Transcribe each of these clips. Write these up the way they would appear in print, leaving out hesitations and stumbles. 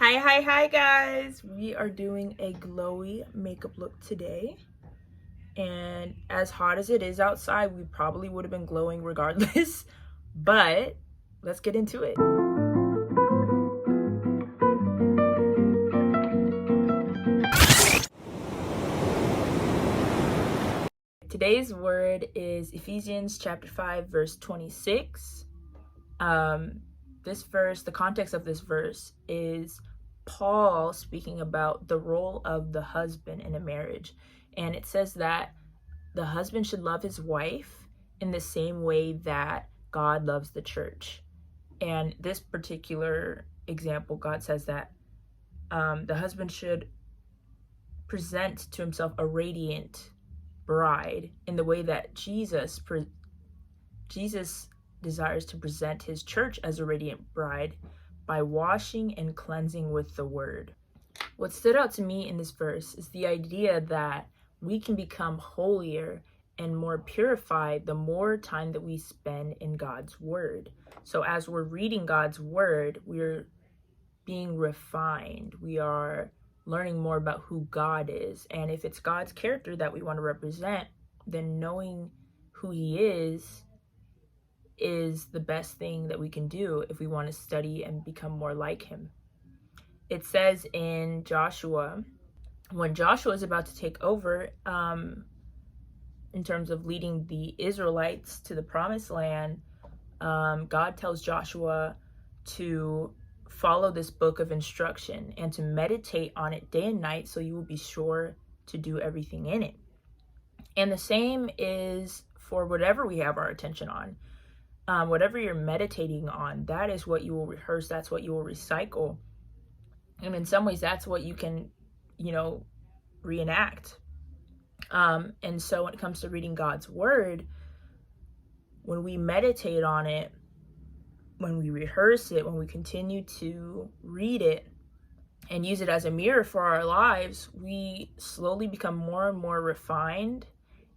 Hi guys! We are doing a glowy makeup look today, and as hot as it is outside, we probably would have been glowing regardless, but let's get into it. Today's word is Ephesians chapter 5 verse 26. This verse, the context of this verse is Paul speaking about the role of the husband in a marriage. And it says that the husband should love his wife in the same way that God loves the church. And this particular example, God says that the husband should present to himself a radiant bride in the way that Jesus desires to present his church as a radiant bride by washing and cleansing with the word. What stood out to me in this verse is the idea that we can become holier and more purified the more time that we spend in God's word. So as we're reading God's word, we're being refined. We are learning more about who God is. And if it's God's character that we want to represent, then knowing who he is the best thing that we can do if we want to study and become more like him. It says in Joshua, when Joshua is about to take over, in terms of leading the Israelites to the promised land, God tells Joshua to follow this book of instruction and to meditate on it day and night so you will be sure to do everything in it. And the same is for whatever we have our attention on. Whatever you're meditating on, that is what you will rehearse, that's what you will recycle. And in some ways, that's what you can, reenact. And so when it comes to reading God's word, when we meditate on it, when we rehearse it, when we continue to read it and use it as a mirror for our lives, we slowly become more and more refined,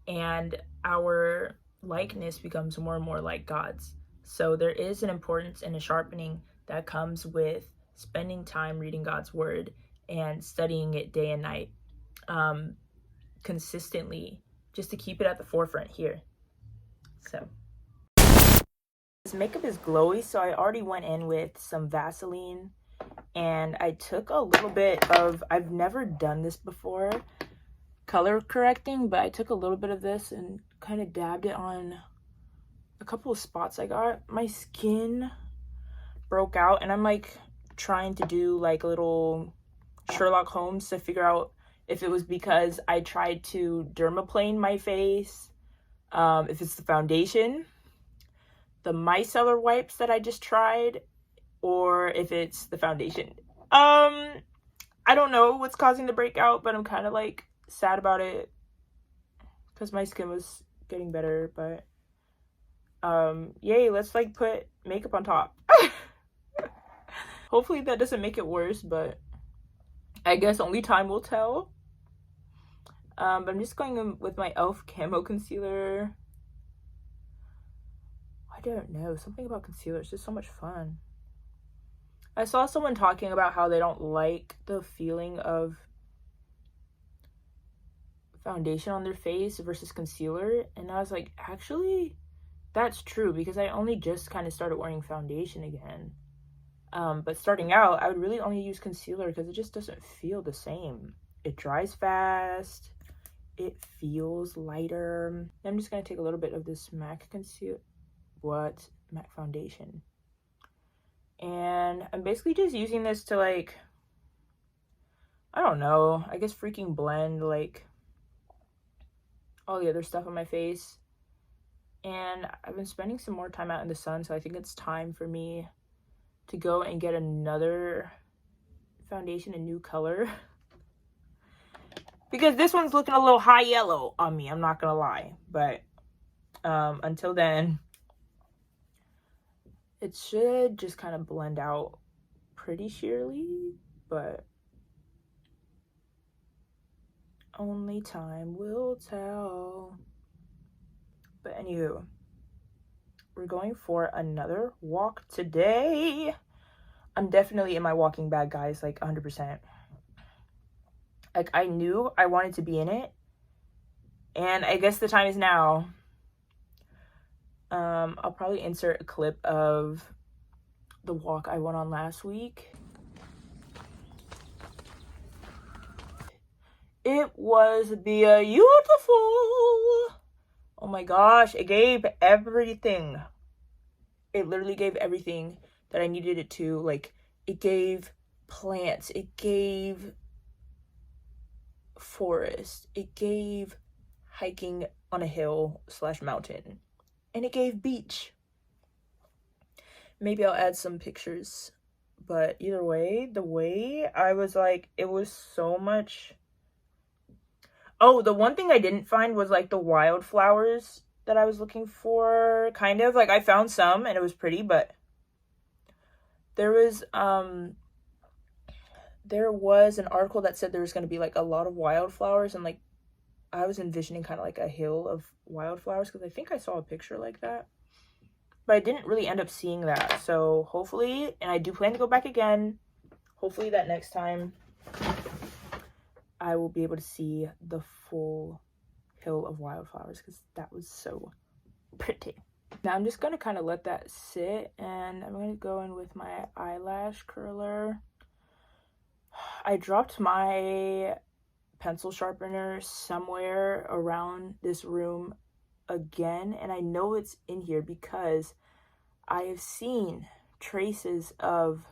and our likeness becomes more and more like God's. So there is an importance and a sharpening that comes with spending time reading God's word and studying it day and night, consistently, just to keep it at the forefront here. So this makeup is glowy, so I already went in with some Vaseline, and I took a little bit of, I've never done this before, color correcting, but I took a little bit of this and kind of dabbed it on a couple of spots I got. My skin broke out, and I'm like trying to do like a little Sherlock Holmes to figure out if it was because I tried to dermaplane my face, if it's the foundation, the micellar wipes that I just tried, or if it's the foundation. I don't know what's causing the breakout, but I'm kind of like sad about it because my skin was getting better. But yay, let's like put makeup on top. Hopefully that doesn't make it worse, but I guess only time will tell. But I'm just going in with my e.l.f. camo concealer. I don't know, something about concealer is just so much fun. I saw someone talking about how they don't like the feeling of foundation on their face versus concealer, and I was like, actually that's true, because I only just kind of started wearing foundation again. But starting out, I would really only use concealer because it just doesn't feel the same. It dries fast, it feels lighter. I'm just gonna take a little bit of this MAC foundation, and I'm basically just using this to, like, I don't know, I guess freaking blend like all the other stuff on my face. And I've been spending some more time out in the sun, so I think it's time for me to go and get another foundation, a new color, because this one's looking a little high yellow on me, I'm not gonna lie. But until then, it should just kind of blend out pretty sheerly, but only time will tell. But anywho, we're going for another walk today. I'm definitely in my walking bag, guys, like 100%. Like, I knew I wanted to be in it, and I guess the time is now. I'll probably insert a clip of the walk I went on last week. It was beautiful. Oh my gosh, it gave everything. It literally gave everything that I needed it to. Like, it gave plants, it gave forest, it gave hiking on a hill / mountain, and it gave beach. Maybe I'll add some pictures, but either way, the way I was like, it was so much. Oh, the one thing I didn't find was like the wildflowers that I was looking for. Kind of like, I found some and it was pretty, but there was an article that said there was going to be like a lot of wildflowers, and like I was envisioning kind of like a hill of wildflowers, because I think I saw a picture like that, but I didn't really end up seeing that. So hopefully, and I do plan to go back again, hopefully that next time I will be able to see the full hill of wildflowers, because that was so pretty. Now I'm just going to kind of let that sit, and I'm going to go in with my eyelash curler. I dropped my pencil sharpener somewhere around this room again, and I know it's in here because I have seen traces of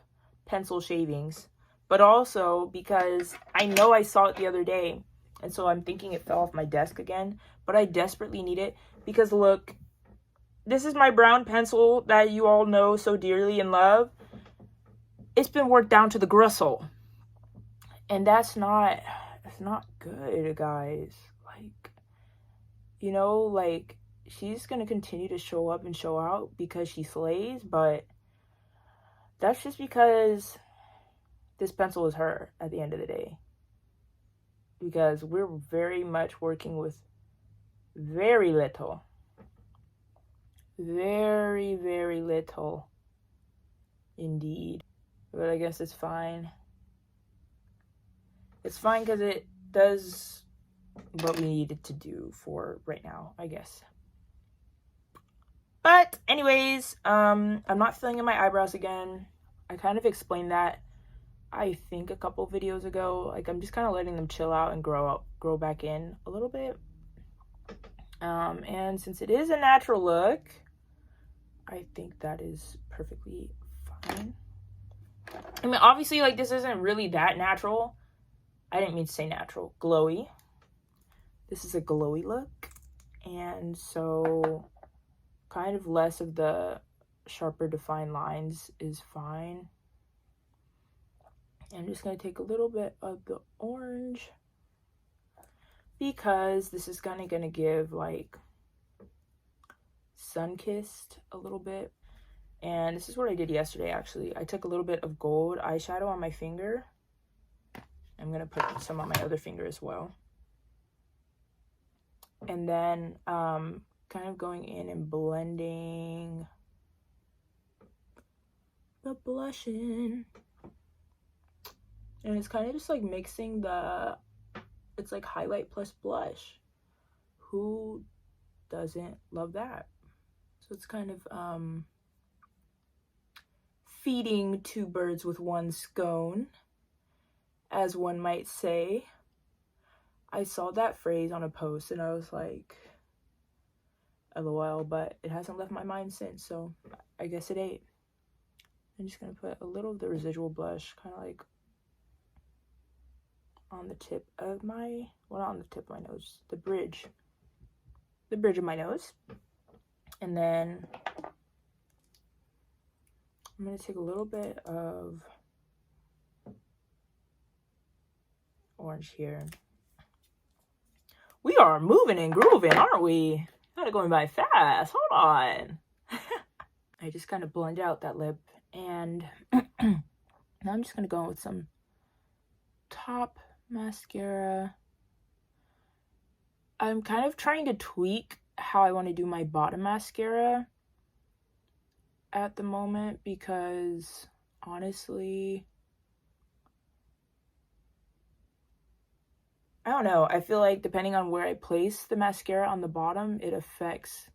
pencil shavings, but also because I know I saw it the other day, and so I'm thinking it fell off my desk again, but I desperately need it because look, this is my brown pencil that you all know so dearly and love. It's been worked down to the gristle, and it's not good, guys. Like, you know, like, she's gonna continue to show up and show out because she slays, but that's just because this pencil is her at the end of the day, because we're very much working with very little, very, very little indeed. But I guess it's fine. It's fine because it does what we need it to do for right now, I guess. But anyways, I'm not filling in my eyebrows again. I kind of explained that, I think, a couple videos ago. Like, I'm just kind of letting them chill out and grow back in a little bit. And since it is a natural look, I think that is perfectly fine. I mean, obviously, like, this isn't really that natural. I didn't mean to say natural. Glowy. This is a glowy look. And so kind of less of the sharper defined lines is fine. I'm just going to take a little bit of the orange because this is kind of going to give like sun-kissed a little bit. And this is what I did yesterday, actually. I took a little bit of gold eyeshadow on my finger. I'm going to put some on my other finger as well. And then kind of going in and blending the blush in. And it's kind of just like mixing it's like highlight plus blush. Who doesn't love that? So it's kind of feeding two birds with one scone, as one might say. I saw that phrase on a post and I was like, LOL, but it hasn't left my mind since, so I guess it ain't. I'm just gonna put a little of the residual blush kind of like on the tip of my, well, not on the tip of my nose, the bridge of my nose. And then I'm gonna take a little bit of orange here. We are moving and grooving, aren't we? Kind of going by fast. Hold on. I just kind of blend out that lip, and now I'm just gonna go in with some top mascara. I'm kind of trying to tweak how I want to do my bottom mascara at the moment, because honestly, I don't know. I feel like depending on where I place the mascara on the bottom, it affects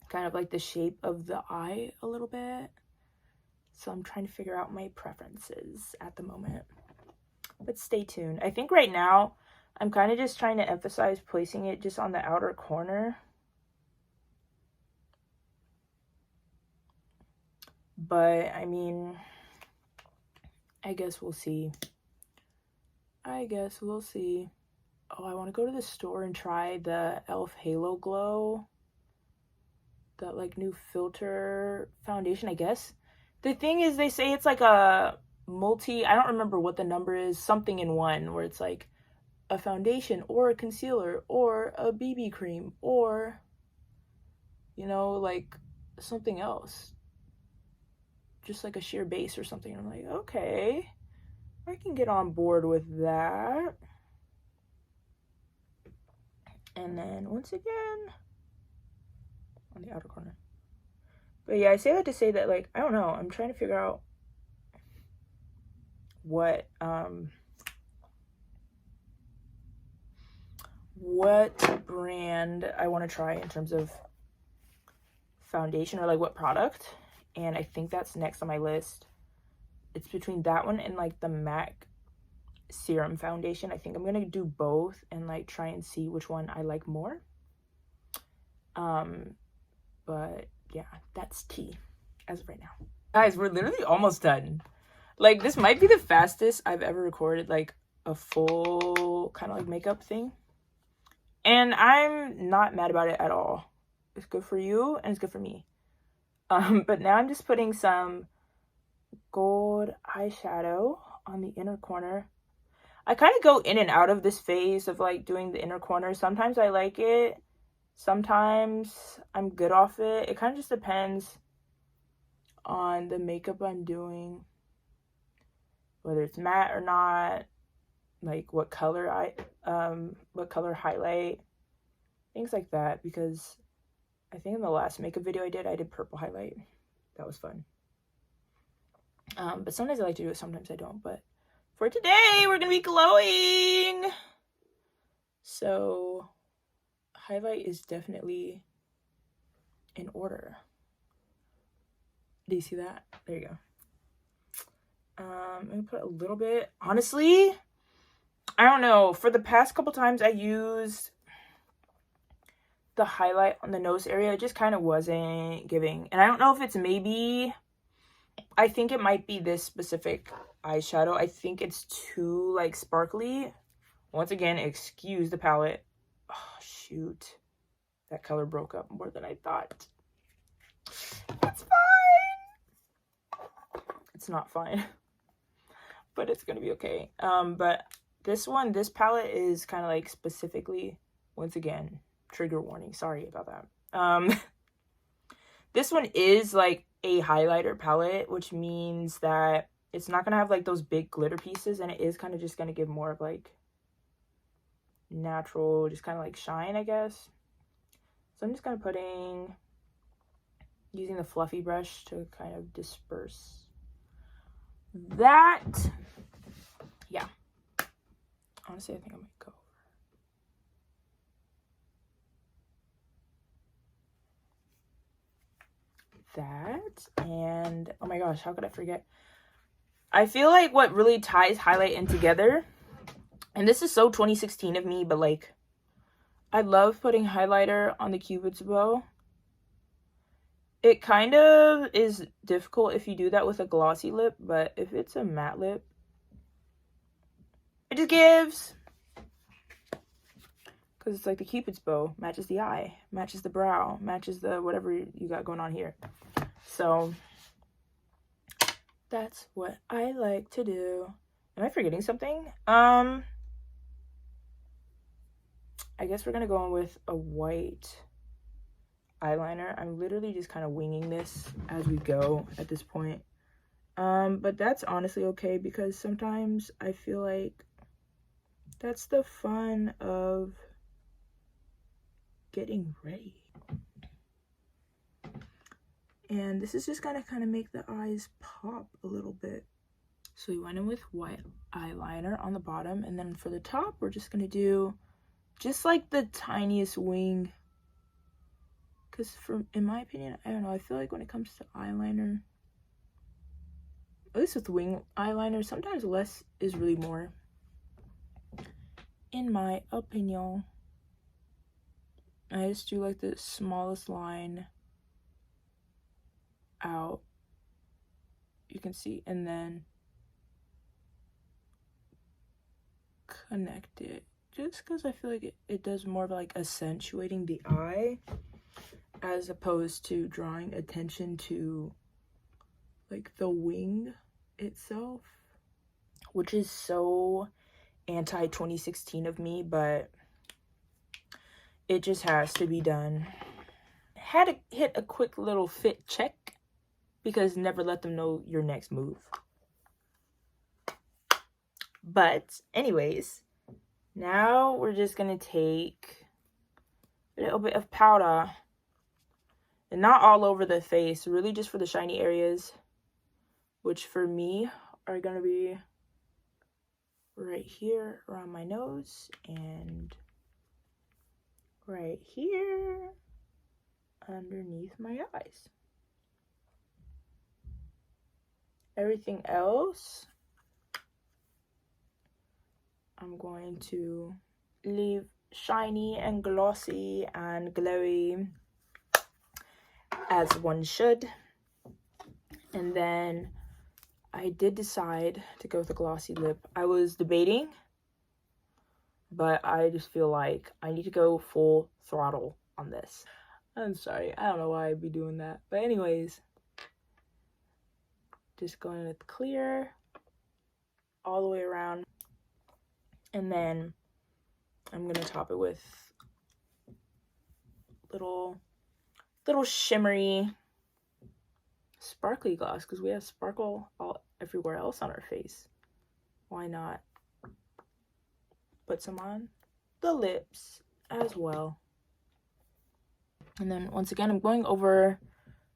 kind of like the shape of the eye a little bit. So I'm trying to figure out my preferences at the moment. But stay tuned. I think right now I'm kind of just trying to emphasize placing it just on the outer corner. But I mean, I guess we'll see. I guess we'll see. Oh, I want to go to the store and try the e.l.f. Halo Glow. That like new filter foundation, I guess. The thing is, they say it's like a I don't remember what the number is, something in one, where it's like a foundation or a concealer or a BB cream or, you know, like something else. Just like a sheer base or something. And I'm like, okay, I can get on board with that. And then once again, on the outer corner. But yeah, I say that to say that, like, I don't know, I'm trying to figure out what brand I want to try in terms of foundation, or like what product. And I think that's next on my list. It's between that one and like the MAC serum foundation. I think I'm gonna do both and like try and see which one I like more. But yeah, that's tea as of right now. Guys, we're literally almost done. Like, this might be the fastest I've ever recorded like a full kind of like makeup thing, and I'm not mad about it at all. It's good for you and it's good for me. But now I'm just putting some gold eyeshadow on the inner corner. I kind of go in and out of this phase of like doing the inner corner. Sometimes I like it, sometimes I'm good off it. It kind of just depends on the makeup I'm doing, whether it's matte or not, like what color highlight, things like that. Because I think in the last makeup video I did purple highlight. That was fun. But sometimes I like to do it, sometimes I don't. But for today, we're gonna be glowing. So highlight is definitely in order. Do you see that? There you go. I'm gonna put a little bit. Honestly, I don't know. For the past couple times I used the highlight on the nose area, it just kind of wasn't giving. And I don't know if it's maybe, I think it might be this specific eyeshadow. I think it's too like sparkly. Once again, excuse the palette. Oh shoot, that color broke up more than I thought. It's fine. It's not fine, but it's gonna be okay. But this palette is kind of like specifically, once again, trigger warning, sorry about that. This one is like a highlighter palette, which means that it's not gonna have like those big glitter pieces, and it is kind of just gonna give more of like natural, just kind of like shine, I guess. So I'm just kind of using the fluffy brush to kind of disperse that. Yeah, honestly, I think I'm gonna go that. And oh my gosh, how could I forget? I feel like what really ties highlight in together, and this is so 2016 of me, but like I love putting highlighter on the cupid's bow. It kind of is difficult if you do that with a glossy lip, but if it's a matte lip, it just gives. Because it's like the cupid's bow matches the eye, matches the brow, matches the whatever you got going on here. So that's what I like to do. Am I forgetting something? I guess we're gonna go in with a white eyeliner. I'm literally just kind of winging this as we go at this point. But that's honestly okay, because sometimes I feel like that's the fun of getting ready. And this is just gonna kind of make the eyes pop a little bit. So we went in with white eyeliner on the bottom, and then for the top, we're just gonna do just like the tiniest wing. Because in my opinion, I don't know, I feel like when it comes to eyeliner, at least with wing eyeliner, sometimes less is really more, in my opinion. I just do like the smallest line out, you can see, and then connect it, just because I feel like it does more of like accentuating the eye as opposed to drawing attention to like the wing itself, which is so anti 2016 of me, but it just has to be done. Had to hit a quick little fit check, because never let them know your next move. But anyways, now we're just gonna take a little bit of powder, and not all over the face, really just for the shiny areas, which for me are gonna be right here around my nose and right here underneath my eyes. Everything else, I'm going to leave shiny and glossy and glowy, as one should. And then I did decide to go with a glossy lip. I was debating, but I just feel like I need to go full throttle on this. I'm sorry, I don't know why I'd be doing that. But anyways, just going with clear all the way around. And then I'm gonna top it with little shimmery sparkly gloss, because we have sparkle everywhere else on our face. Why not put some on the lips as well? And then once again, I'm going over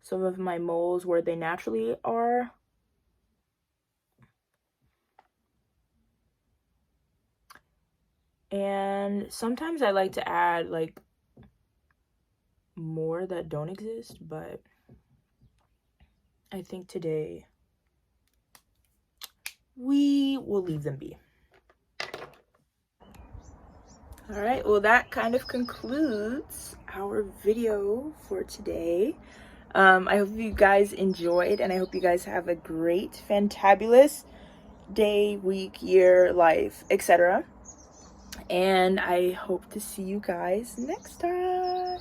some of my moles where they naturally are. And sometimes I like to add like more that don't exist, but I think today we will leave them be. All right, well, that kind of concludes our video for today. I hope you guys enjoyed, and I hope you guys have a great, fantabulous day, week, year, life, etc. And I hope to see you guys next time.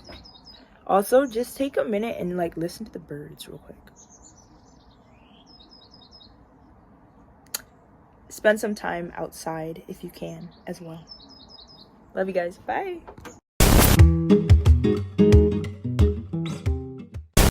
Also, just take a minute and like listen to the birds real quick. Spend some time outside if you can as well. Love you guys. Bye.